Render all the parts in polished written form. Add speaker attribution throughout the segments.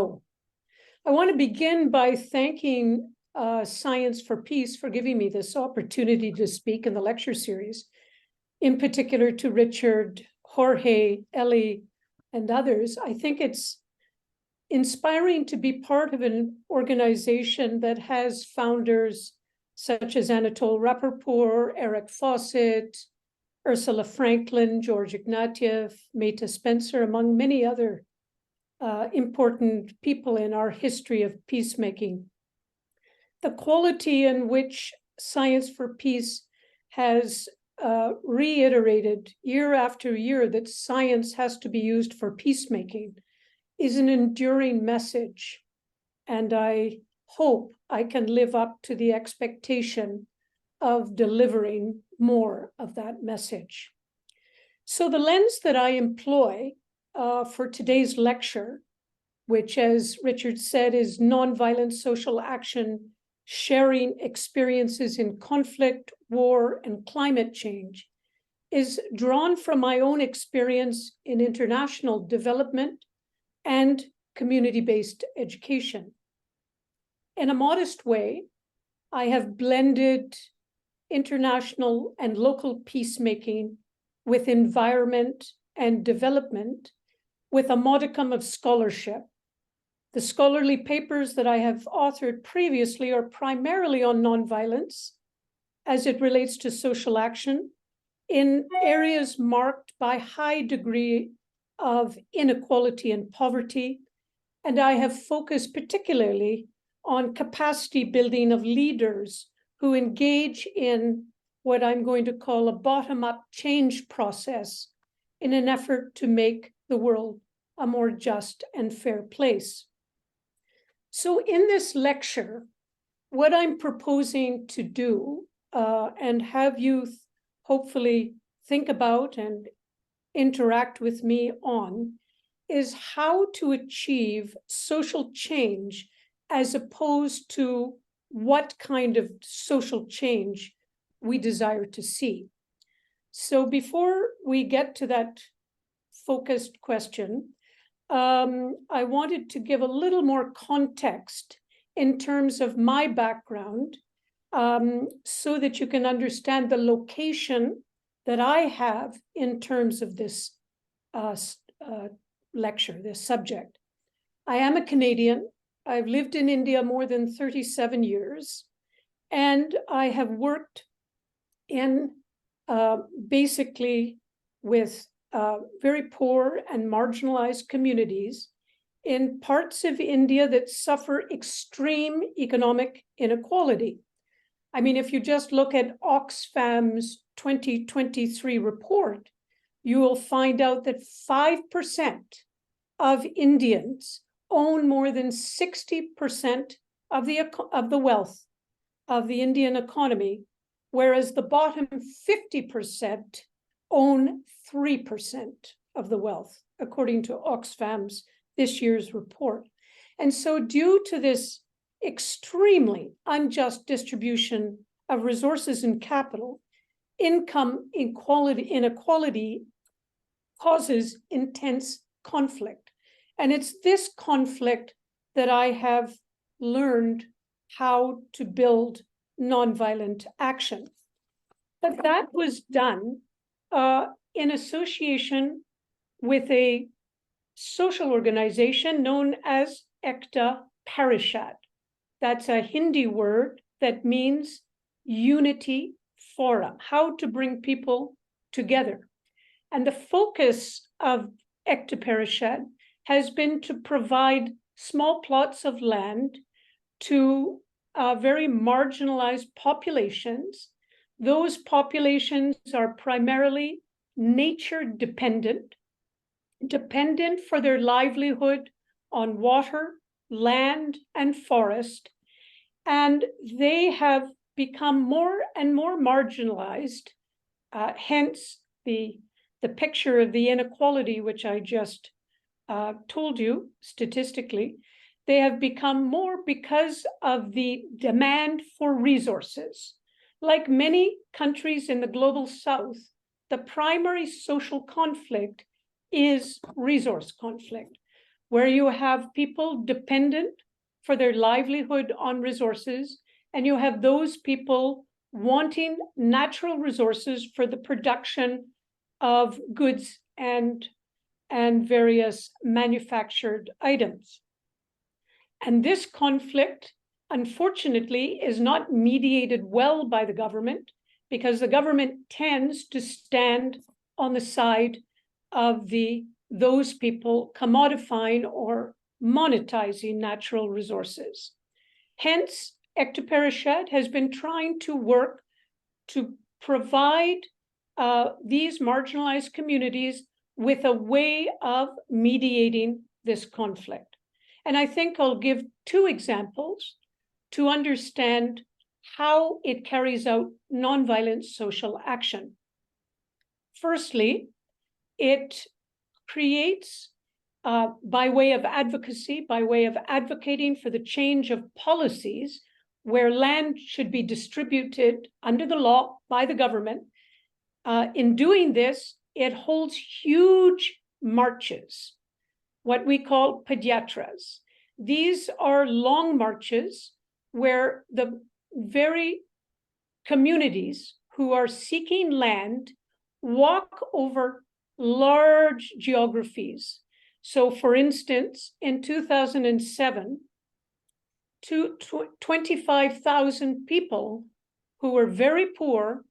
Speaker 1: I want to begin by thanking Science for Peace for giving me this opportunity to speak in the lecture series, in particular to Richard, Jorge, Ellie, and others. I think it's inspiring to be part of an organization that has founders such as Anatole Rappaport, Eric Fawcett, Ursula Franklin, George Ignatieff, Meta Spencer, among many other important people in our history of peacemaking. The quality in which Science for Peace has reiterated year after year that science has to be used for peacemaking is an enduring message. And I hope I can live up to the expectation of delivering more of that message. So the lens that I employ for today's lecture, which, as Richard said, is nonviolent social action, sharing experiences in conflict, war, and climate change, is drawn from my own experience in international development and community-based education. In a modest way, I have blended international and local peacemaking with environment and development with a modicum of scholarship. The scholarly papers that I have authored previously are primarily on nonviolence as it relates to social action in areas marked by high degree of inequality and poverty. And I have focused particularly on capacity building of leaders who engage in what I'm going to call a bottom-up change process in an effort to make the world a more just and fair place. So in this lecture, what I'm proposing to do and have you hopefully think about and interact with me on is how to achieve social change as opposed to what kind of social change we desire to see. So before we get to that focused question, I wanted to give a little more context in terms of my background so that you can understand the location that I have in terms of this lecture, this subject. I am a Canadian. I've lived in India more than 37 years, and I have worked in basically with very poor and marginalized communities in parts of India that suffer extreme economic inequality. I mean, if you just look at Oxfam's 2023 report, you will find out that 5% of Indians own more than 60% of the wealth of the Indian economy, whereas the bottom 50% own 3% of the wealth, according to Oxfam's this year's report. And so due to this extremely unjust distribution of resources and capital, income inequality causes intense conflict. And it's this conflict that I have learned how to build nonviolent action. But that was done in association with a social organization known as Ekta Parishad. That's a Hindi word that means unity forum, how to bring people together. And the focus of Ekta Parishad has been to provide small plots of land to very marginalized populations. Those populations are primarily nature dependent for their livelihood on water, land, and forest. And they have become more and more marginalized, hence the picture of the inequality, which I just told you statistically. They have become more because of the demand for resources. Like many countries in the global south, the primary social conflict is resource conflict. where you have people dependent for their livelihood on resources, and you have those people wanting natural resources for the production of goods and various manufactured items. And this conflict, unfortunately, is not mediated well by the government, because the government tends to stand on the side of those people commodifying or monetizing natural resources. Hence, Ekteperishad has been trying to work to provide these marginalized communities with a way of mediating this conflict. And I think I'll give two examples to understand how it carries out nonviolent social action. Firstly, it creates, by way of advocacy, by way of advocating for the change of policies where land should be distributed under the law by the government. In doing this, it holds huge marches, what we call padiatras. These are long marches where the very communities who are seeking land walk over large geographies. So, for instance, in 2007, 25,000 people who were very poor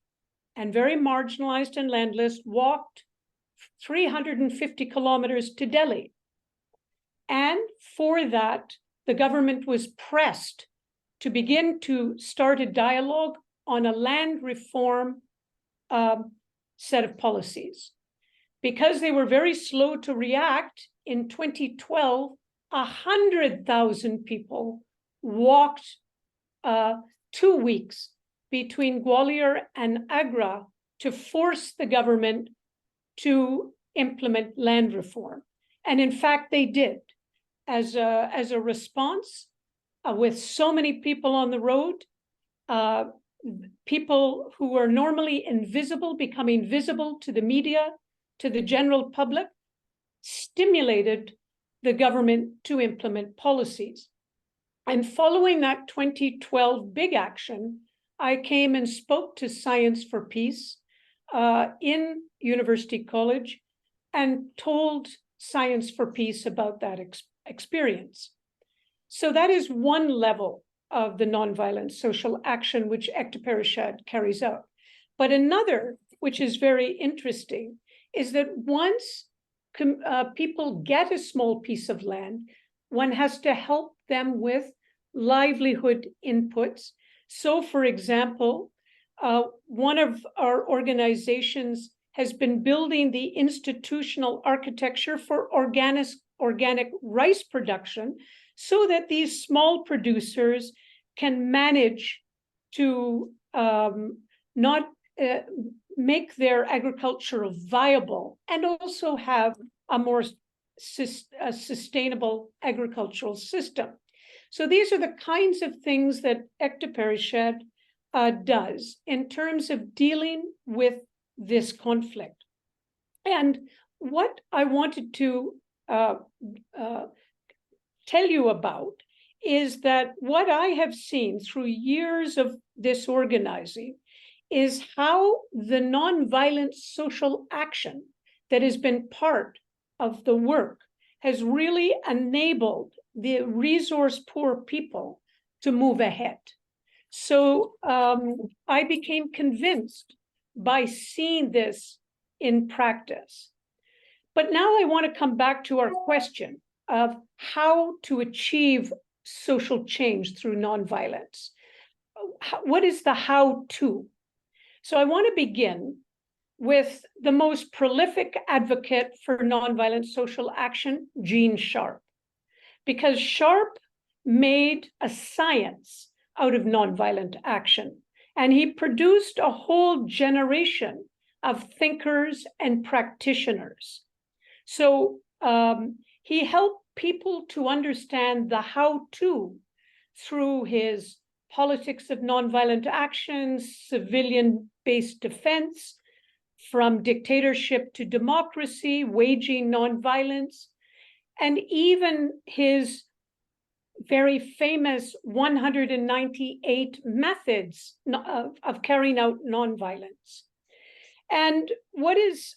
Speaker 1: and very marginalized and landless walked 350 kilometers to Delhi. And for that, the government was pressed to begin to start a dialogue on a land reform set of policies. Because they were very slow to react, in 2012, 100,000 people walked 2 weeks between Gwalior and Agra to force the government to implement land reform. And in fact, they did. As a response, with so many people on the road, people who are normally invisible becoming visible to the media, to the general public, stimulated the government to implement policies. And following that 2012 big action, I came and spoke to Science for Peace in University College and told Science for Peace about that experience. So that is one level of the nonviolent social action which Ekteperishad carries out. But another, which is very interesting, is that once people get a small piece of land, one has to help them with livelihood inputs. So, for example, one of our organizations has been building the institutional architecture for organic rice production so that these small producers can manage to not make their agriculture viable and also have a more sustainable agricultural system. So these are the kinds of things that Ekteperishad does in terms of dealing with this conflict. And what I wanted to tell you about is that what I have seen through years of this organizing is how the nonviolent social action that has been part of the work has really enabled the resource-poor people to move ahead. So I became convinced by seeing this in practice. But now I want to come back to our question of how to achieve social change through nonviolence. What is the how-to? So I want to begin with the most prolific advocate for nonviolent social action, Gene Sharp, because Sharp made a science out of nonviolent action, and he produced a whole generation of thinkers and practitioners. So he helped people to understand the how-to through his politics of nonviolent action, civilian-based defense, from dictatorship to democracy, waging nonviolence. and even his very famous 198 methods of carrying out nonviolence. And what is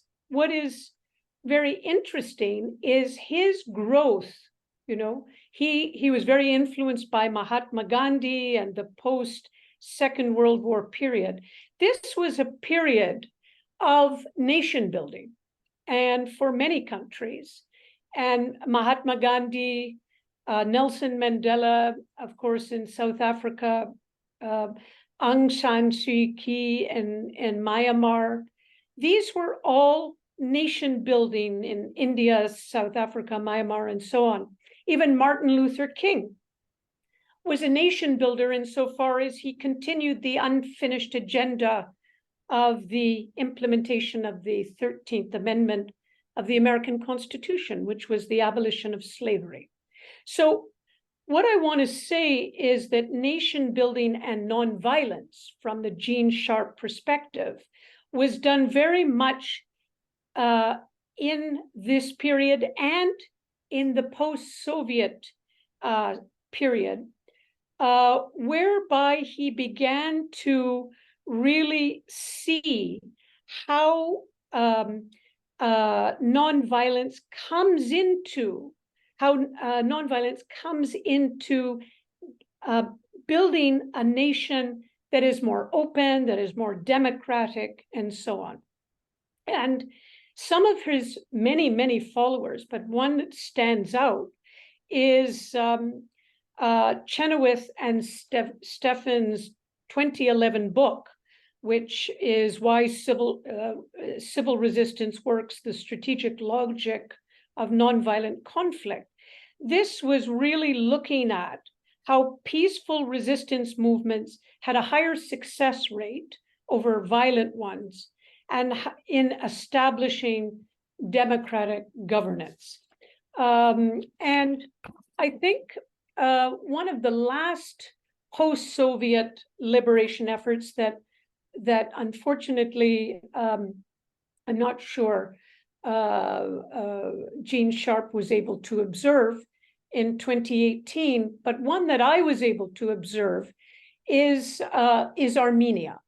Speaker 1: very interesting is his growth. You know, he was very influenced by Mahatma Gandhi and the post-Second World War period. This was a period of nation building, and for many countries. And Mahatma Gandhi, Nelson Mandela, of course, in South Africa, Aung San Suu Kyi in Myanmar. These were all nation building in India, South Africa, Myanmar, and so on. Even Martin Luther King was a nation builder insofar as he continued the unfinished agenda of the implementation of the 13th Amendment of the American Constitution, which was the abolition of slavery. So what I want to say is that nation building and nonviolence, from the Gene Sharp perspective, was done very much in this period and in the post-Soviet period, whereby he began to really see how nonviolence comes into building a nation that is more open, that is more democratic, and so on. And some of his many, many followers, but one that stands out is Chenoweth and Stephan's 2011 book, which is Why Civil Resistance Works, the Strategic Logic of Nonviolent Conflict. This was really looking at how peaceful resistance movements had a higher success rate over violent ones and in establishing democratic governance. And I think one of the last post-Soviet liberation efforts that unfortunately, I'm not sure Gene Sharp was able to observe in 2018, but one that I was able to observe is Armenia.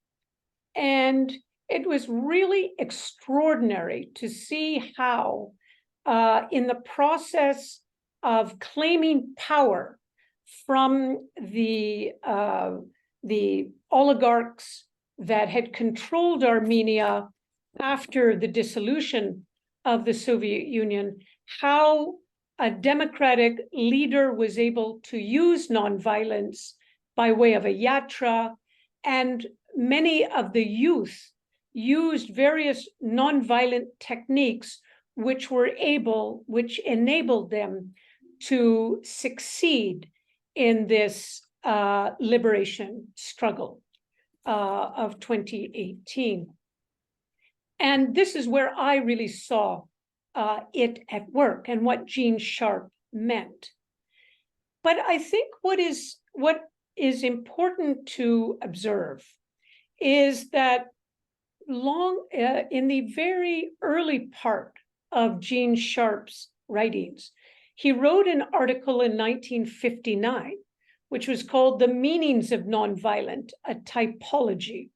Speaker 1: And it was really extraordinary to see how in the process of claiming power from the oligarchs that had controlled Armenia after the dissolution of the Soviet Union, how a democratic leader was able to use nonviolence by way of a yatra, and many of the youth used various nonviolent techniques which enabled them to succeed in this liberation struggle of 2018. And this is where I really saw it at work and what Gene Sharp meant. But I think what is important to observe is that in the very early part of Gene Sharp's writings, he wrote an article in 1959, which was called The Meanings of Nonviolent, a Typology.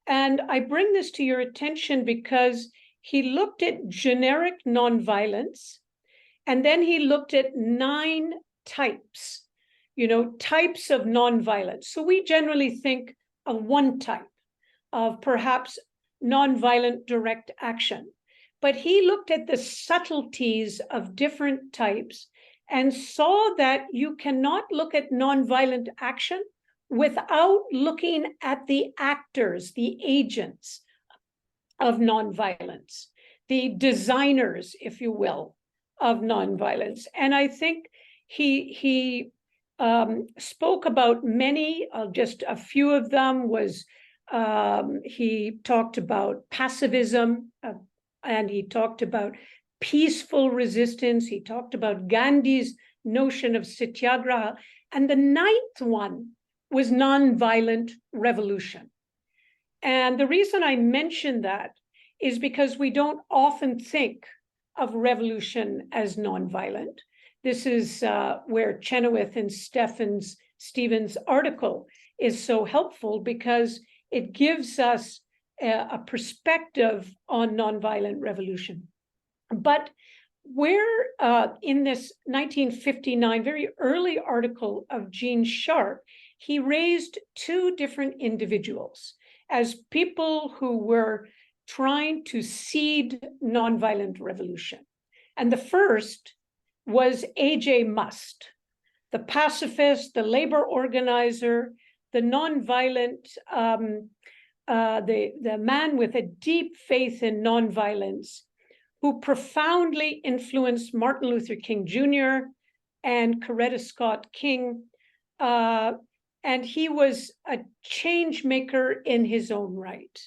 Speaker 1: And I bring this to your attention because he looked at generic nonviolence, and then he looked at 9 types, types of nonviolence. So we generally think of one type of perhaps nonviolent direct action. But he looked at the subtleties of different types and saw that you cannot look at nonviolent action without looking at the actors, the agents of nonviolence, the designers, if you will, of nonviolence. And I think he spoke about many, just a few of them was, he talked about pacifism, and he talked about peaceful resistance. He talked about Gandhi's notion of satyagraha. And the 9th one was nonviolent revolution. And the reason I mention that is because we don't often think of revolution as nonviolent. This is where Chenoweth and Stevens' article is so helpful, because it gives us a perspective on nonviolent revolution. But where in this 1959 very early article of Gene Sharp, he raised two different individuals as people who were trying to seed nonviolent revolution. And the first was A.J. Must, the pacifist, the labor organizer, the nonviolent, the man with a deep faith in nonviolence, who profoundly influenced Martin Luther King Jr. and Coretta Scott King. And he was a change maker in his own right.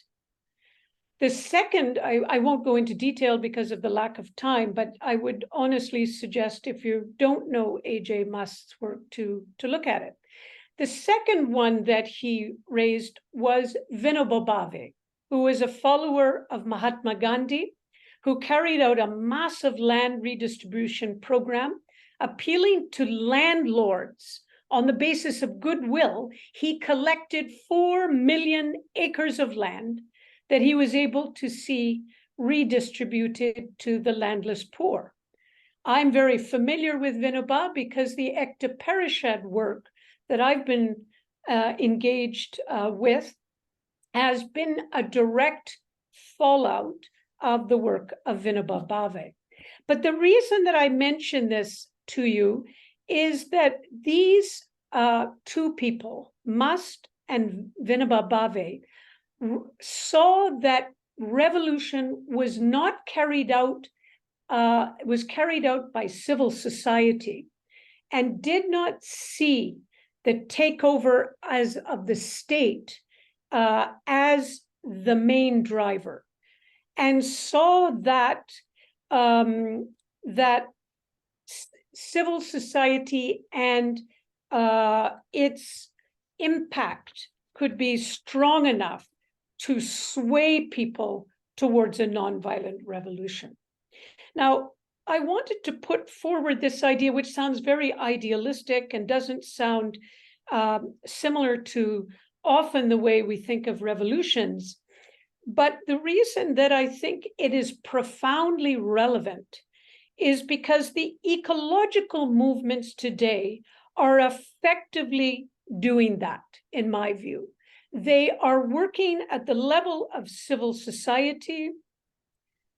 Speaker 1: The second, I won't go into detail because of the lack of time, but I would honestly suggest, if you don't know A.J. Must's work, to look at it. The second one that he raised was Vinoba Bhave, who was a follower of Mahatma Gandhi, who carried out a massive land redistribution program, appealing to landlords on the basis of goodwill. He collected 4 million acres of land that he was able to see redistributed to the landless poor. I'm very familiar with Vinoba because the Ekta Parishad work that I've been engaged with has been a direct fallout of the work of Vinoba Bhave. But the reason that I mention this to you is that these two people, Must and Vinoba Bhave, saw that revolution was not carried out, was carried out by civil society, and did not see the takeover of the state as the main driver, and saw that that civil society and its impact could be strong enough to sway people towards a nonviolent revolution. Now, I wanted to put forward this idea, which sounds very idealistic and doesn't sound similar to often the way we think of revolutions. But the reason that I think it is profoundly relevant is because the ecological movements today are effectively doing that, in my view. They are working at the level of civil society.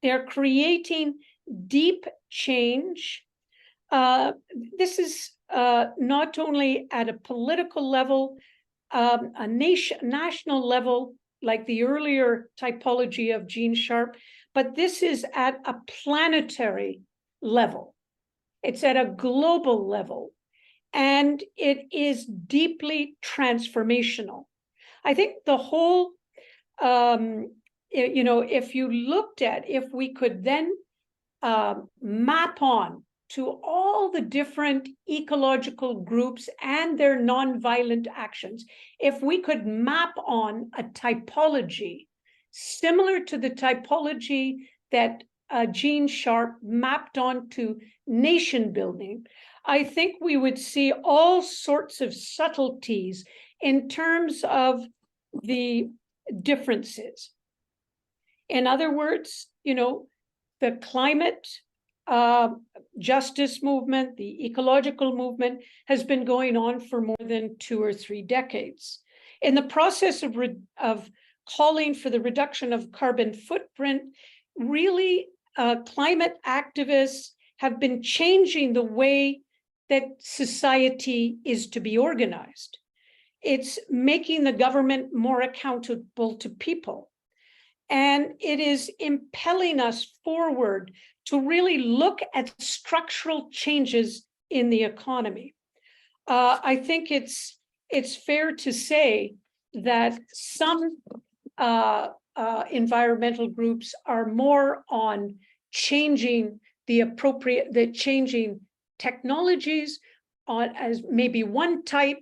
Speaker 1: They're creating deep change. This is not only at a political level, a national level, like the earlier typology of Gene Sharp, but this is at a planetary level. It's at a global level, and it is deeply transformational. I think the whole, if you looked at, if we could then map on to all the different ecological groups and their nonviolent actions, if we could map on a typology similar to the typology that Gene Sharp mapped onto nation building, I think we would see all sorts of subtleties in terms of the differences. In other words, the climate justice movement, the ecological movement has been going on for more than 2 or 3 decades. In the process of calling for the reduction of carbon footprint, really climate activists have been changing the way that society is to be organized. It's making the government more accountable to people. And it is impelling us forward to really look at structural changes in the economy. I think it's fair to say that some environmental groups are more on changing changing technologies as maybe one type,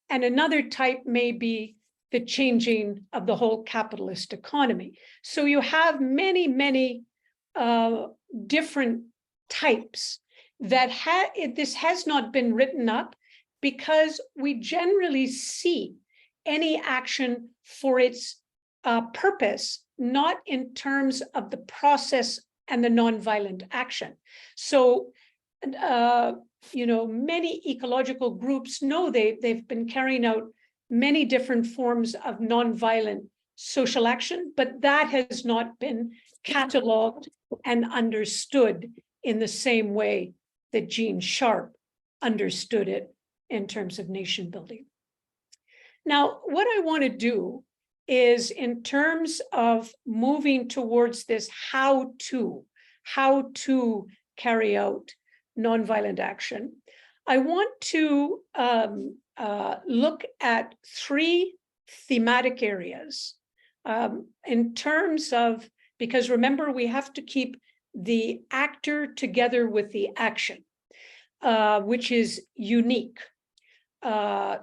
Speaker 1: and another type may be the changing of the whole capitalist economy. So you have many different types that this has not been written up, because we generally see any action for its purpose, not in terms of the process and the nonviolent action. So, many ecological groups know they've been carrying out many different forms of nonviolent social action, but that has not been cataloged and understood in the same way that Gene Sharp understood it in terms of nation building. Now, what I want to do is, in terms of moving towards this how to carry out nonviolent action, I want to look at three thematic areas in terms of, because remember, we have to keep the actor together with the action, which is unique. A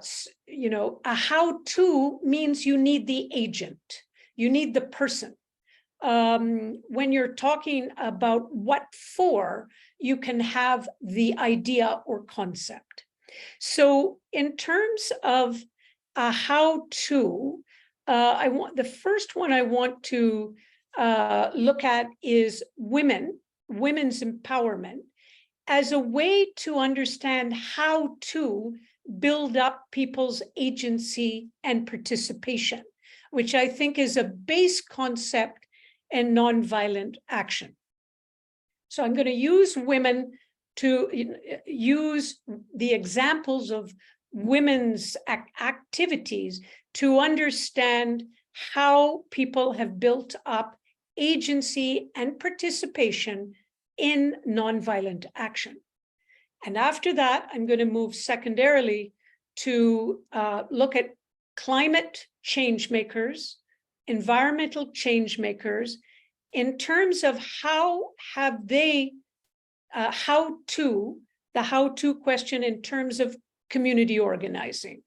Speaker 1: how-to means you need the agent, you need the person. When you're talking about what for, you can have the idea or concept. So in terms of a how-to, the first one I want to look at is women's empowerment, as a way to understand how to build up people's agency and participation, which I think is a base concept in nonviolent action. So I'm going to use women to use the examples of women's activities to understand how people have built up agency and participation in nonviolent action. And after that, I'm going to move secondarily to look at climate change makers, environmental change makers, in terms of how have they, the how-to question in terms of community organizing.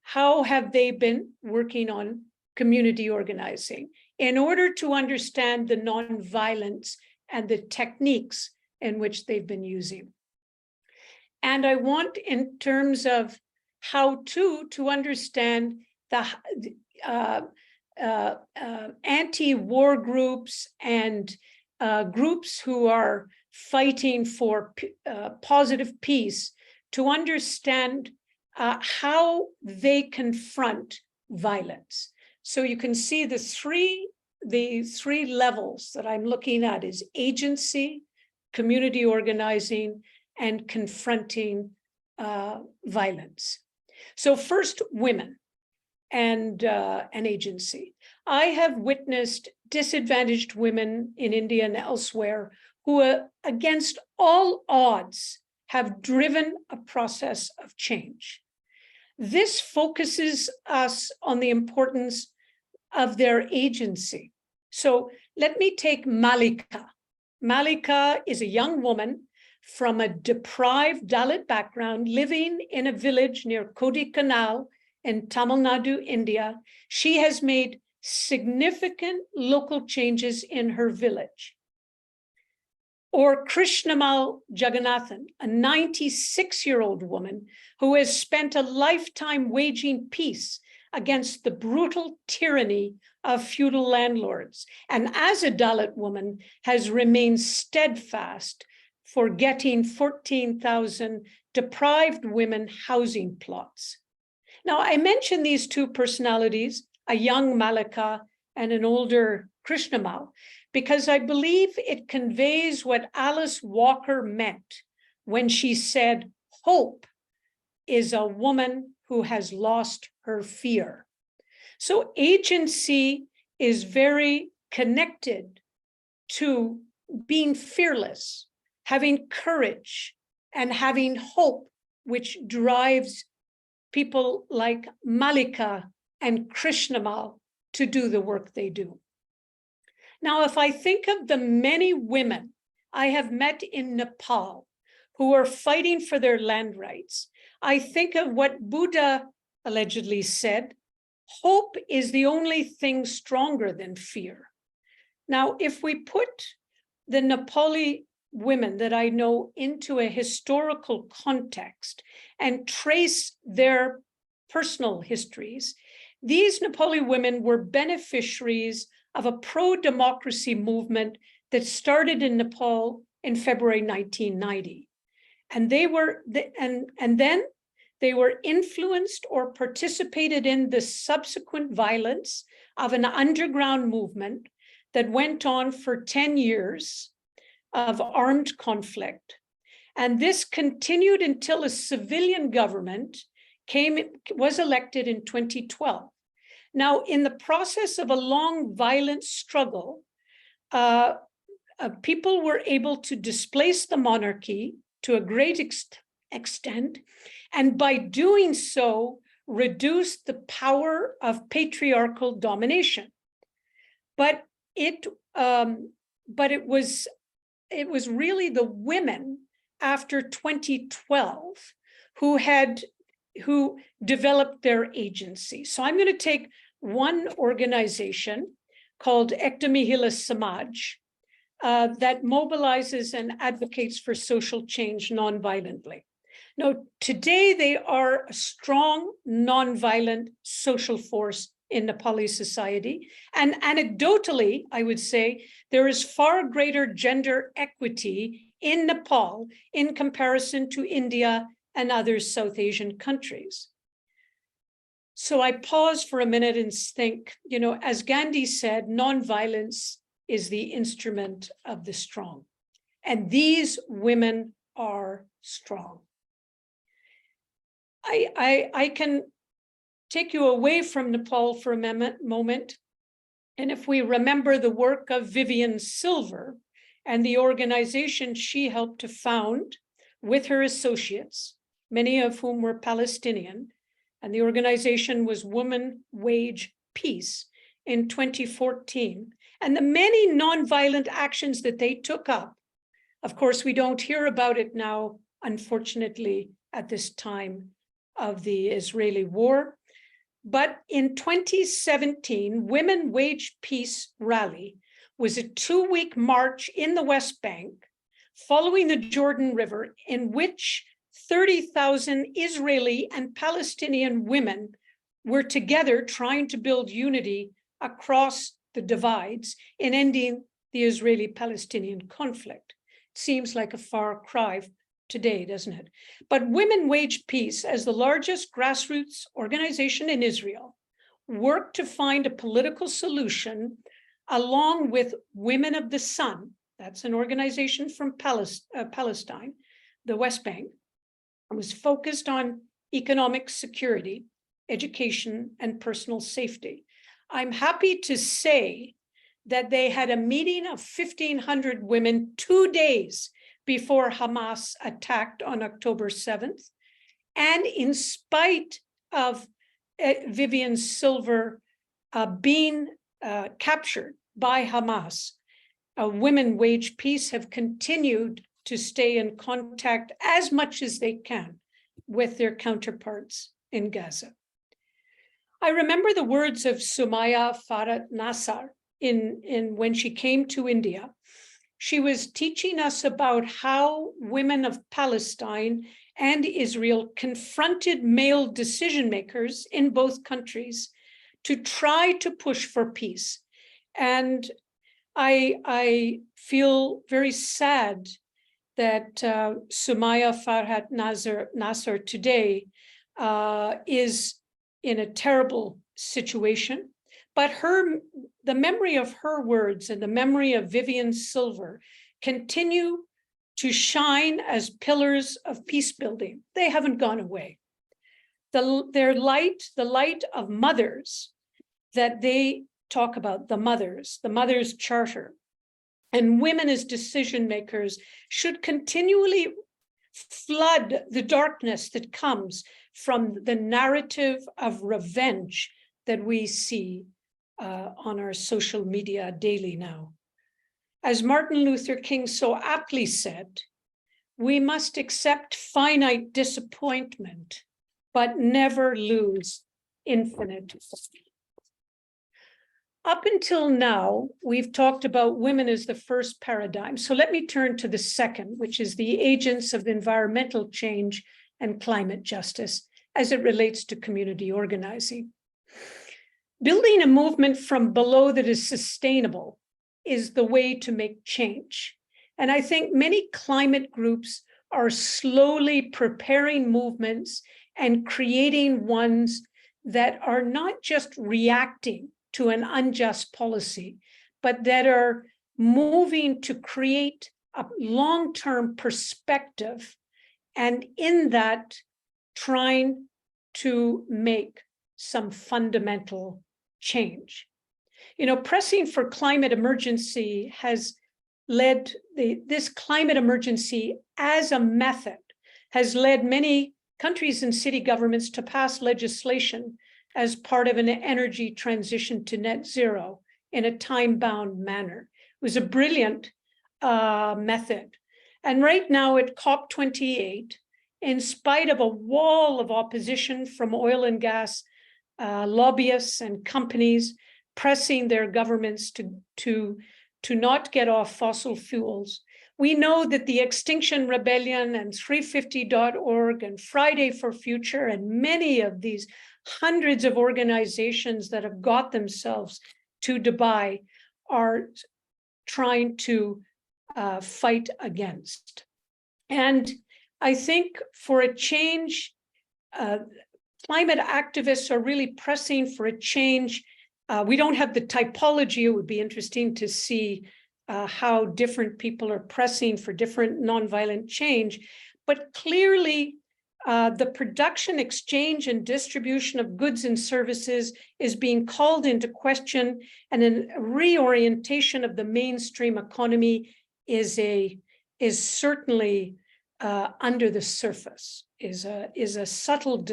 Speaker 1: How have they been working on community organizing in order to understand the nonviolence and the techniques in which they've been using? And I want, in terms of how to understand the anti-war groups and groups who are fighting for positive peace, to understand how they confront violence. So you can see the three levels that I'm looking at is agency, community organizing, and confronting violence. So first, women and agency. I have witnessed disadvantaged women in India and elsewhere who, against all odds, have driven a process of change. This focuses us on the importance of their agency. So let me take Malika. Malika is a young woman from a deprived Dalit background living in a village near Kodaikanal in Tamil Nadu, India. She has made significant local changes in her village. Or Krishnamal Jagannathan, a 96-year-old woman who has spent a lifetime waging peace against the brutal tyranny of feudal landlords, and as a Dalit woman has remained steadfast for getting 14,000 deprived women housing plots. Now, I mention these two personalities, a young Malika and an older Krishnamal, because I believe it conveys what Alice Walker meant when she said, hope is a woman who has lost her fear. So agency is very connected to being fearless, having courage, and having hope, which drives people like Malika and Krishnamal to do the work they do. Now, if I think of the many women I have met in Nepal who are fighting for their land rights, I think of what Buddha allegedly said, hope is the only thing stronger than fear. Now, if we put the Nepali women that I know into a historical context and trace their personal histories, these Nepali women were beneficiaries of a pro-democracy movement that started in Nepal in February 1990. And then they were influenced or participated in the subsequent violence of an underground movement that went on for 10 years of armed conflict. And this continued until a civilian government was elected in 2012. Now, in the process of a long violent struggle, people were able to displace the monarchy to a great extent, and by doing so, reduce the power of patriarchal domination. But it was really the women after 2012 who developed their agency. So I'm going to take one organization called Ekta Mahila Samaj that mobilizes and advocates for social change nonviolently. Now, today they are a strong nonviolent social force in Nepali society. And anecdotally, I would say there is far greater gender equity in Nepal in comparison to India and other South Asian countries. So I pause for a minute and think, as Gandhi said, nonviolence is the instrument of the strong. And these women are strong. I can take you away from Nepal for a moment. And if we remember the work of Vivian Silver and the organization she helped to found with her associates, many of whom were Palestinian, and the organization was Women Wage Peace in 2014, and the many nonviolent actions that they took up. Of course, we don't hear about it now, unfortunately, at this time of the Israeli war. But in 2017, Women Wage Peace Rally was a 2-week march in the West Bank following the Jordan River, in which 30,000 Israeli and Palestinian women were together trying to build unity across the divides in ending the Israeli-Palestinian conflict. Seems like a far cry today, doesn't it? But Women Wage Peace, as the largest grassroots organization in Israel, worked to find a political solution along with Women of the Sun. That's an organization from Palestine, the West Bank. It was focused on economic security, education, and personal safety. I'm happy to say that they had a meeting of 1,500 women 2 days before Hamas attacked on October 7th. And in spite of Vivian Silver being captured by Hamas, Women Wage Peace have continued to stay in contact as much as they can with their counterparts in Gaza. I remember the words of Sumaya Farhat Nasar when she came to India. She was teaching us about how women of Palestine and Israel confronted male decision makers in both countries to try to push for peace. And I feel very sad that Sumaya Farhat Nasar today is in a terrible situation. But the memory of her words and the memory of Vivian Silver continue to shine as pillars of peace building. They haven't gone away. The light of mothers that they talk about, the Mothers' Charter, and women as decision makers should continually flood the darkness that comes from the narrative of revenge that we see on our social media daily now. As Martin Luther King so aptly said, we must accept finite disappointment, but never lose infinite. Up until now, we've talked about women as the first paradigm. So let me turn to the second, which is the agents of environmental change and climate justice as it relates to community organizing. Building a movement from below that is sustainable is the way to make change. And I think many climate groups are slowly preparing movements and creating ones that are not just reacting to an unjust policy, but that are moving to create a long-term perspective, and in that, trying to make some fundamental change. You know, pressing for climate emergency has led, this climate emergency as a method has led many countries and city governments to pass legislation as part of an energy transition to net zero in a time-bound manner. It was a brilliant method. And right now at COP28, in spite of a wall of opposition from oil and gas lobbyists and companies pressing their governments to not get off fossil fuels, we know that the Extinction Rebellion and 350.org and Friday for Future and many of these hundreds of organizations that have got themselves to Dubai are trying to fight against. And I think for a change, climate activists are really pressing for a change. We don't have the typology. It would be interesting to see how different people are pressing for different nonviolent change, but clearly the production, exchange, and distribution of goods and services is being called into question, and a reorientation of the mainstream economy is certainly under the surface, is a subtle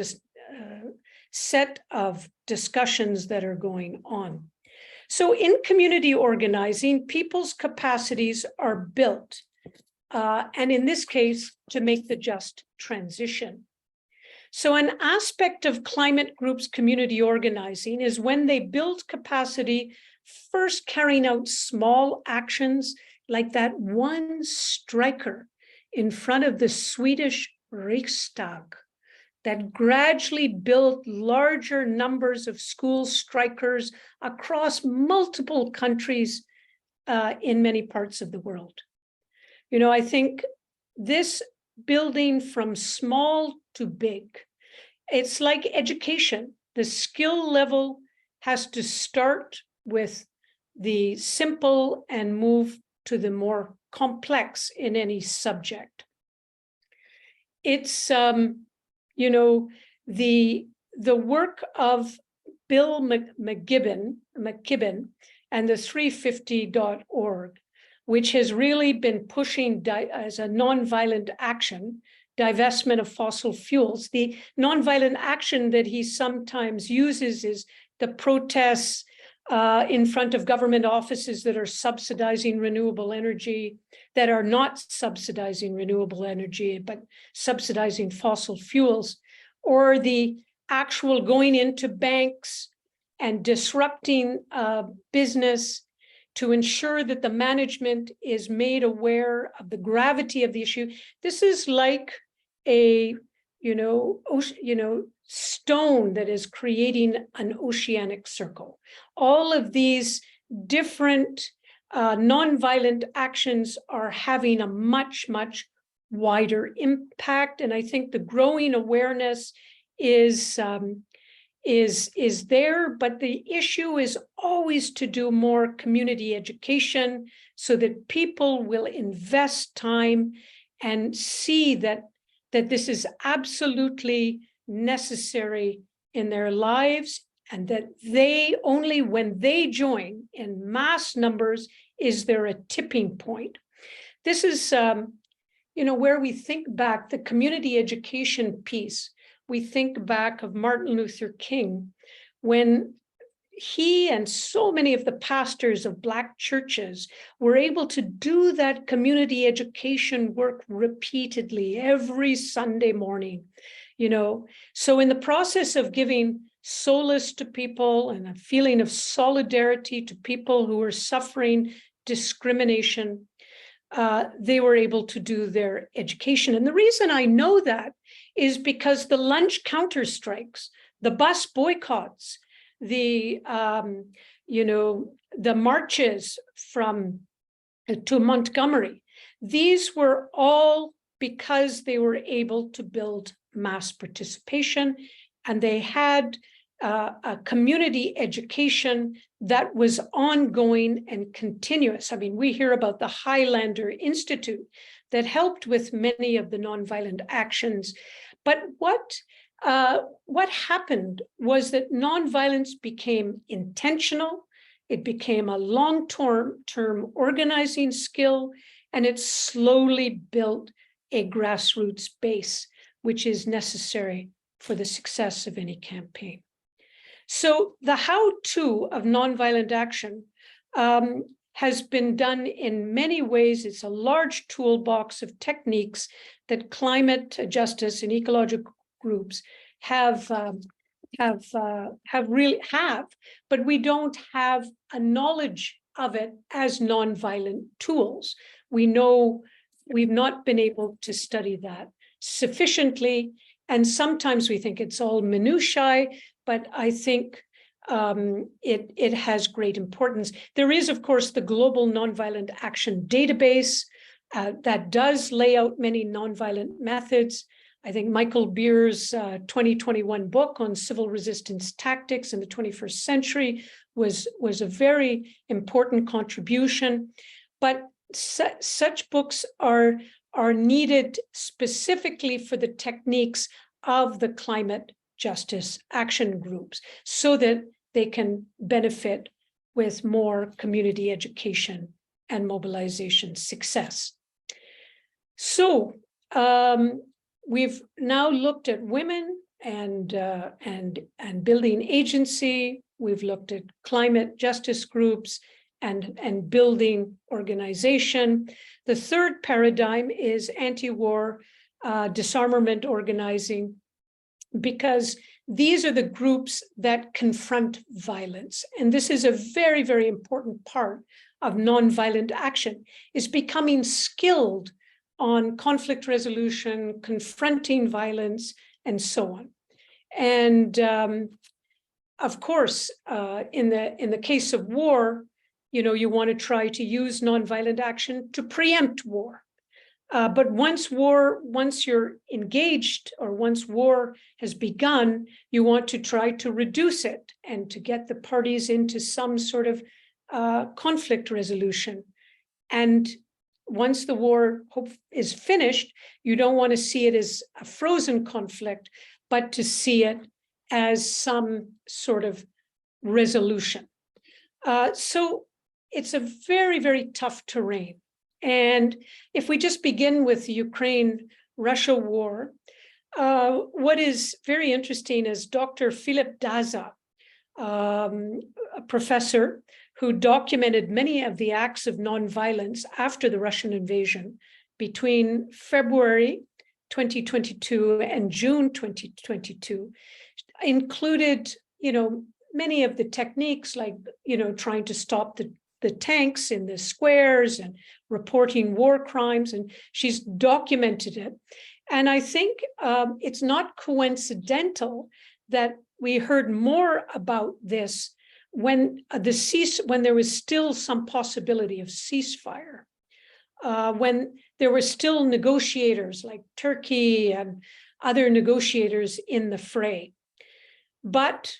Speaker 1: set of discussions that are going on. So in community organizing, people's capacities are built, and in this case, to make the just transition. So an aspect of climate groups' community organizing is when they build capacity, first carrying out small actions like that one striker in front of the Swedish Riksdag that gradually built larger numbers of school strikers across multiple countries in many parts of the world. You know, I think this building from small to big, it's like education. The skill level has to start with the simple and move to the more complex in any subject. It's, you know, the work of Bill McKibben and the 350.org, which has really been pushing as a nonviolent action, divestment of fossil fuels. The nonviolent action that he sometimes uses is the protests in front of government offices that are subsidizing renewable energy, that are not subsidizing renewable energy, but subsidizing fossil fuels, or the actual going into banks and disrupting business to ensure that the management is made aware of the gravity of the issue. This is like a, stone that is creating an oceanic circle. All of these different nonviolent actions are having a much, much wider impact. And I think the growing awareness is there, but the issue is always to do more community education so that people will invest time and see that this is absolutely necessary in their lives, and that they only when they join in mass numbers is there a tipping point. This is, where we think back, the community education piece, we think back of Martin Luther King, when he and so many of the pastors of Black churches were able to do that community education work repeatedly every Sunday morning. So in the process of giving solace to people and a feeling of solidarity to people who were suffering discrimination. They were able to do their education. And the reason I know that is because the lunch counterstrikes, the bus boycotts, the marches to Montgomery, these were all because they were able to build mass participation, and they had a community education that was ongoing and continuous. I mean, we hear about the Highlander Institute that helped with many of the nonviolent actions. But what happened was that nonviolence became intentional, it became a long-term organizing skill, and it slowly built a grassroots base, which is necessary for the success of any campaign. So the how-to of nonviolent action has been done in many ways. It's a large toolbox of techniques that climate justice and ecological groups have, but we don't have a knowledge of it as nonviolent tools. We know we've not been able to study that sufficiently, and sometimes we think it's all minutiae, but I think it has great importance. There is, of course, the Global Nonviolent Action Database that does lay out many nonviolent methods. I think Michael Beer's 2021 book on civil resistance tactics in the 21st century was a very important contribution. But such books are needed specifically for the techniques of the climate justice action groups so that they can benefit with more community education and mobilization success. So we've now looked at women and building agency. We've looked at climate justice groups and building organization. The third paradigm is anti-war disarmament organizing, because these are the groups that confront violence. And this is a very, very important part of nonviolent action, is becoming skilled on conflict resolution, confronting violence, and so on. And of course, in the case of war, you want to try to use nonviolent action to preempt war. But once you're engaged, or once war has begun, you want to try to reduce it and to get the parties into some sort of conflict resolution. And once the war is finished, you don't want to see it as a frozen conflict, but to see it as some sort of resolution. So it's a very, very tough terrain. And if we just begin with the Ukraine-Russia war, what is very interesting is Dr. Philip Daza, a professor who documented many of the acts of nonviolence after the Russian invasion between February 2022 and June 2022, included, many of the techniques like, trying to stop the tanks in the squares and reporting war crimes, and she's documented it. And I think it's not coincidental that we heard more about this when there was still some possibility of ceasefire, when there were still negotiators like Turkey and other negotiators in the fray. But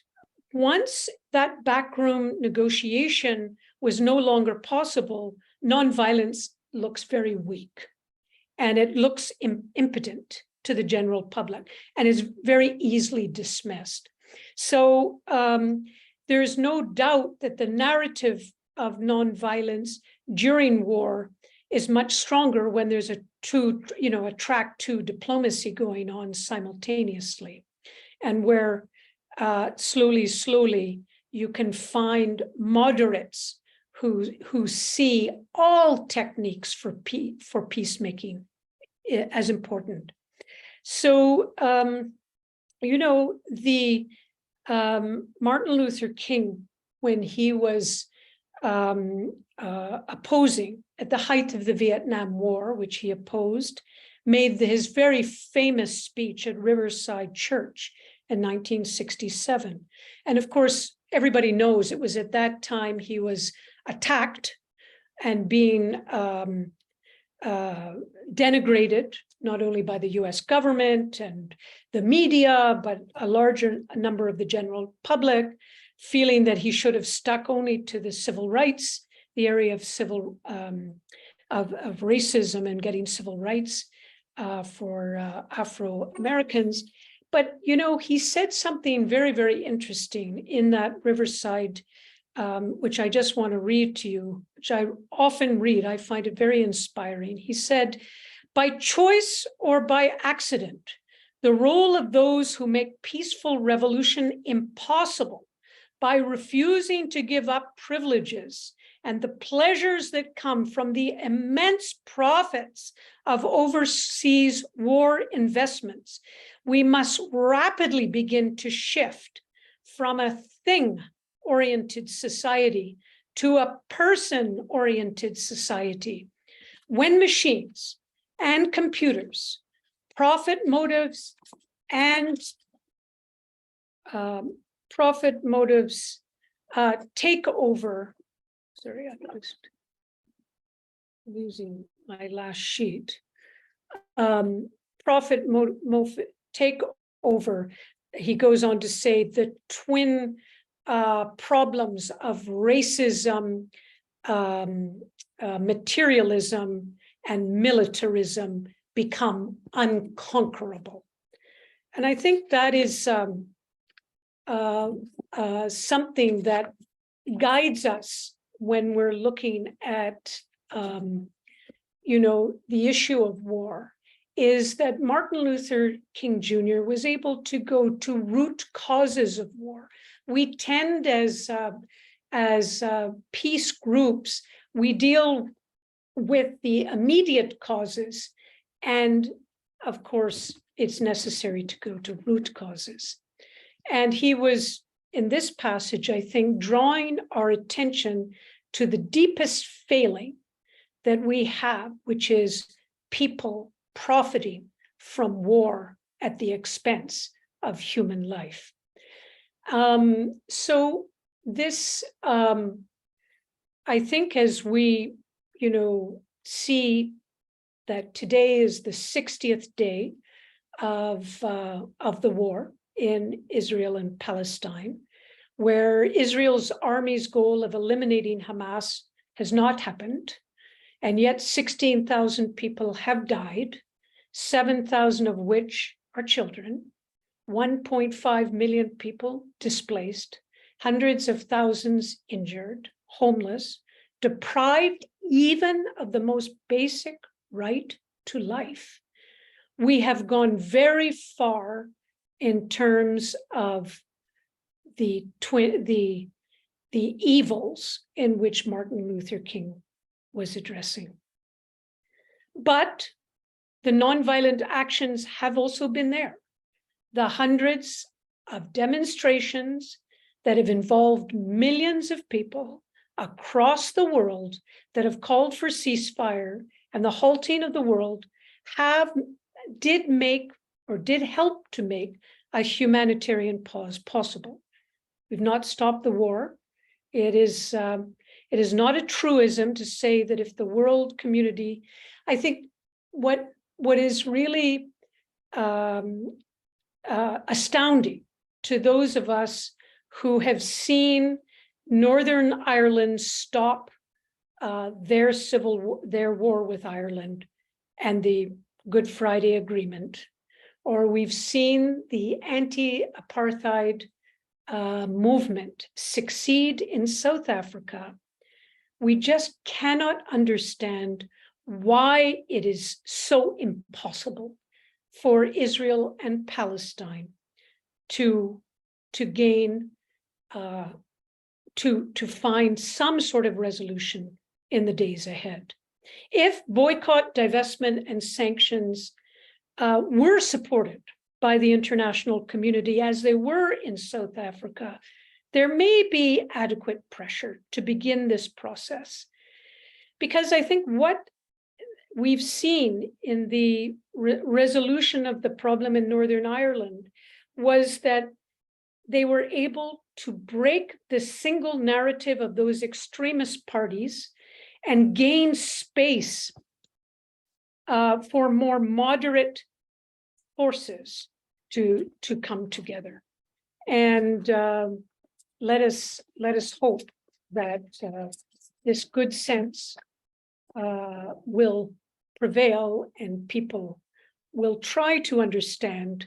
Speaker 1: once that backroom negotiation was no longer possible, nonviolence looks very weak, and it looks impotent to the general public, and is very easily dismissed. So there's no doubt that the narrative of nonviolence during war is much stronger when there's a track two diplomacy going on simultaneously, and where slowly you can find moderates who see all techniques for peacemaking as important. So the Martin Luther King, when he was opposing at the height of the Vietnam War, which he opposed, made his very famous speech at Riverside Church in 1967. And of course, everybody knows it was at that time he was attacked and being denigrated, not only by the US government and the media, but a larger number of the general public, feeling that he should have stuck only to the civil rights, the area of civil of racism and getting civil rights for Afro-Americans. But, you know, he said something very, very interesting in that Riverside, which I just want to read to you, which I often read. I find it very inspiring. He said, "By choice or by accident, the role of those who make peaceful revolution impossible by refusing to give up privileges and the pleasures that come from the immense profits of overseas war investments, we must rapidly begin to shift from a thing-oriented society to a person-oriented society. When machines and computers, profit motives take over." Sorry, I'm just losing my last sheet. Take over. He goes on to say the twin problems of racism, materialism, and militarism become unconquerable. And I think that is something that guides us when we're looking at, you know, the issue of war, is that Martin Luther King Jr. was able to go to root causes of war. We tend as peace groups, we deal with the immediate causes, and of course, it's necessary to go to root causes. And he was, in this passage, I think, drawing our attention to the deepest failing that we have, which is people profiting from war at the expense of human life. So this, I think, as we, you know, see that today is the 60th day of the war in Israel and Palestine, where Israel's army's goal of eliminating Hamas has not happened, and yet 16,000 people have died, 7,000 of which are children, 1.5 million people displaced, hundreds of thousands injured, homeless, deprived even of the most basic right to life. We have gone very far in terms of the evils in which Martin Luther King was addressing. But the nonviolent actions have also been there. The hundreds of demonstrations that have involved millions of people across the world that have called for ceasefire and the halting of the world did help to make a humanitarian pause possible. We've not stopped the war. It is not a truism to say that if the world community, I think what is really astounding to those of us who have seen Northern Ireland stop their war with Ireland and the Good Friday Agreement, or we've seen the anti-apartheid movement succeed in South Africa, we just cannot understand why it is so impossible for Israel and Palestine to gain, to find some sort of resolution in the days ahead. If boycott, divestment, and sanctions were supported by the international community, as they were in South Africa, there may be adequate pressure to begin this process. Because I think what we've seen in the resolution of the problem in Northern Ireland was that they were able to break the single narrative of those extremist parties and gain space for more moderate forces to come together. And let us hope that this good sense will prevail and people will try to understand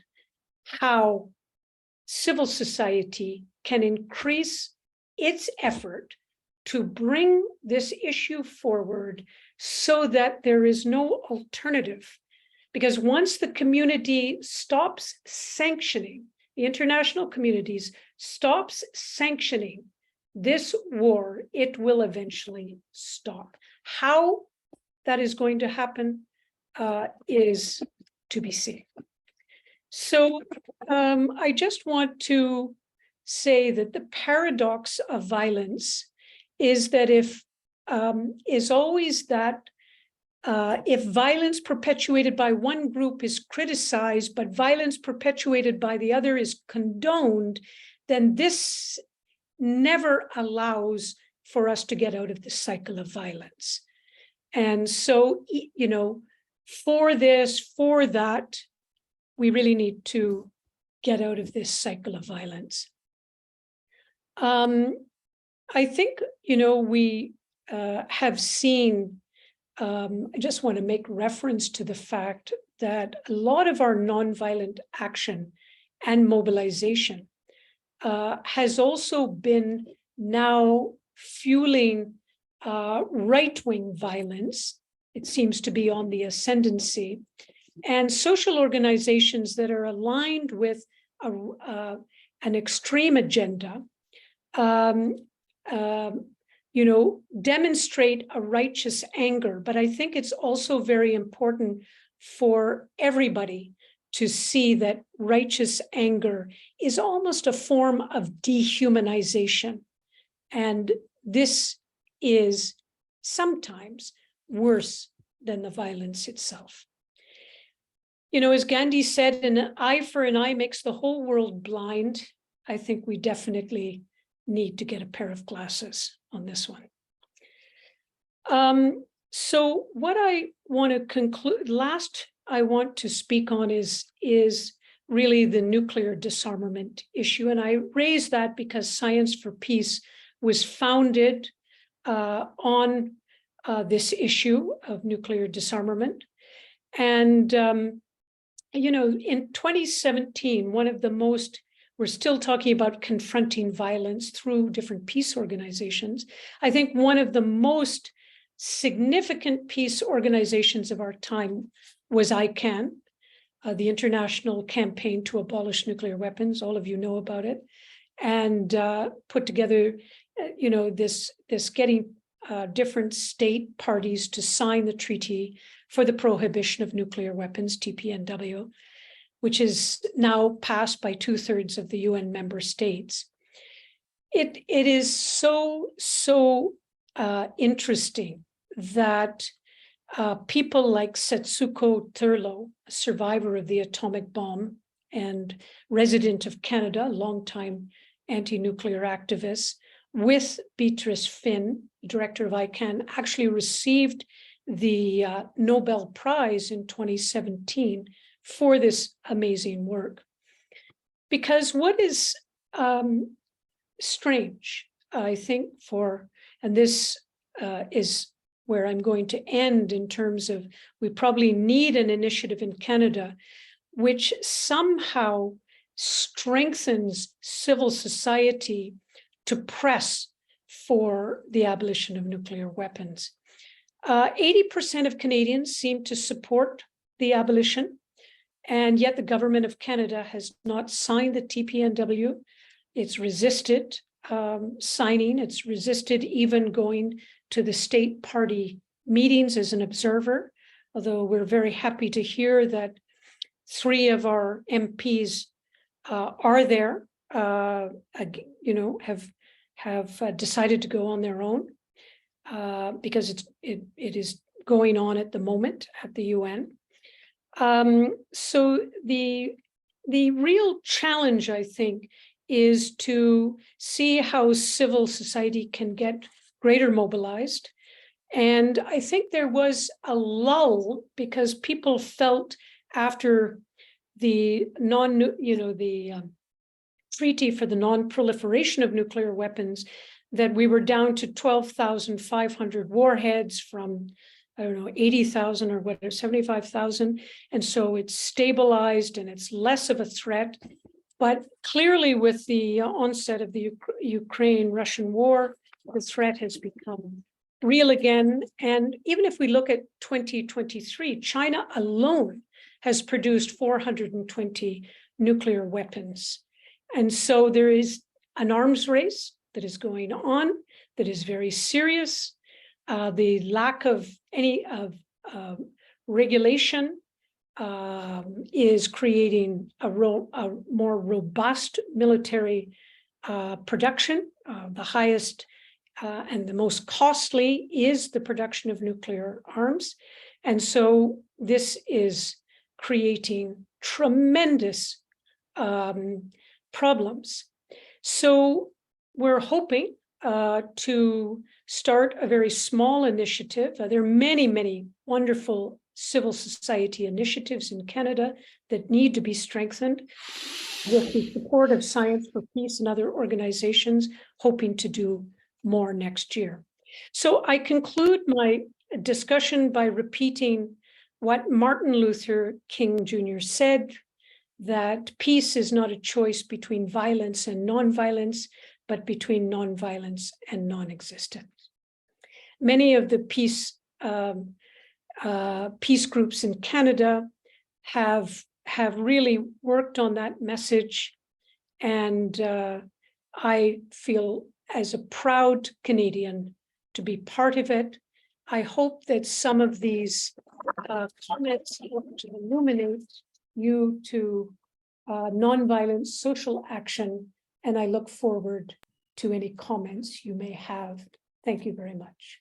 Speaker 1: how civil society can increase its effort to bring this issue forward so that there is no alternative. Because once the community stops sanctioning, the international communities stops sanctioning this war, it will eventually stop. How that is going to happen is to be seen. So I just want to say that the paradox of violence is that if violence perpetuated by one group is criticized, but violence perpetuated by the other is condoned, then this never allows for us to get out of the cycle of violence. And so, you know, for this, for that, we really need to get out of this cycle of violence. I think, you know, we have seen, I just want to make reference to the fact that a lot of our nonviolent action and mobilization has also been now fueling right-wing violence. It seems to be on the ascendancy, and social organizations that are aligned with an extreme agenda, you know, demonstrate a righteous anger. But I think it's also very important for everybody to see that righteous anger is almost a form of dehumanization. And this is sometimes worse than the violence itself. You know, as Gandhi said, an eye for an eye makes the whole world blind. I think we definitely need to get a pair of glasses on this one. So what I want to conclude, last I want to speak on is really the nuclear disarmament issue. And I raise that because Science for Peace was founded on this issue of nuclear disarmament. And, you know, in 2017, one of the most, we're still talking about confronting violence through different peace organizations. I think one of the most significant peace organizations of our time was ICAN, the International Campaign to Abolish Nuclear Weapons. All of you know about it, and put together, you know, this getting different state parties to sign the Treaty for the Prohibition of Nuclear Weapons, TPNW, which is now passed by 2/3 of the UN member states. It is so interesting that people like Setsuko Thurlow, a survivor of the atomic bomb and resident of Canada, longtime anti-nuclear activist, with Beatrice Finn, director of ICAN, actually received the Nobel Prize in 2017 for this amazing work. Because what is strange, I think, and this is where I'm going to end in terms of, we probably need an initiative in Canada which somehow strengthens civil society to press for the abolition of nuclear weapons. 80% of Canadians seem to support the abolition, and yet the government of Canada has not signed the TPNW. It's resisted signing, it's resisted even going to the state party meetings as an observer, although we're very happy to hear that 3 of our MPs are there, have decided to go on their own because it is going on at the moment at the UN. So the real challenge, I think, is to see how civil society can get greater mobilized. And I think there was a lull because people felt after the treaty for the non-proliferation of nuclear weapons that we were down to 12,500 warheads from, I don't know, 80,000 or whatever, 75,000. And so it's stabilized and it's less of a threat. But clearly with the onset of the Ukraine-Russian war, the threat has become real again. And even if we look at 2023, China alone has produced 420 nuclear weapons. And so there is an arms race that is going on that is very serious. The lack of any regulation is creating a more robust military production. The highest and the most costly is the production of nuclear arms. And so this is creating tremendous problems. So we're hoping to start a very small initiative. There are many, many wonderful civil society initiatives in Canada that need to be strengthened with the support of Science for Peace and other organizations, hoping to do more next year. So I conclude my discussion by repeating what Martin Luther King Jr. said, that peace is not a choice between violence and nonviolence, but between nonviolence and non-existence. Many of the peace groups in Canada have really worked on that message, and I feel as a proud Canadian to be part of it. I hope that some of these comments help to illuminate you to nonviolent social action, and I look forward to any comments you may have. Thank you very much.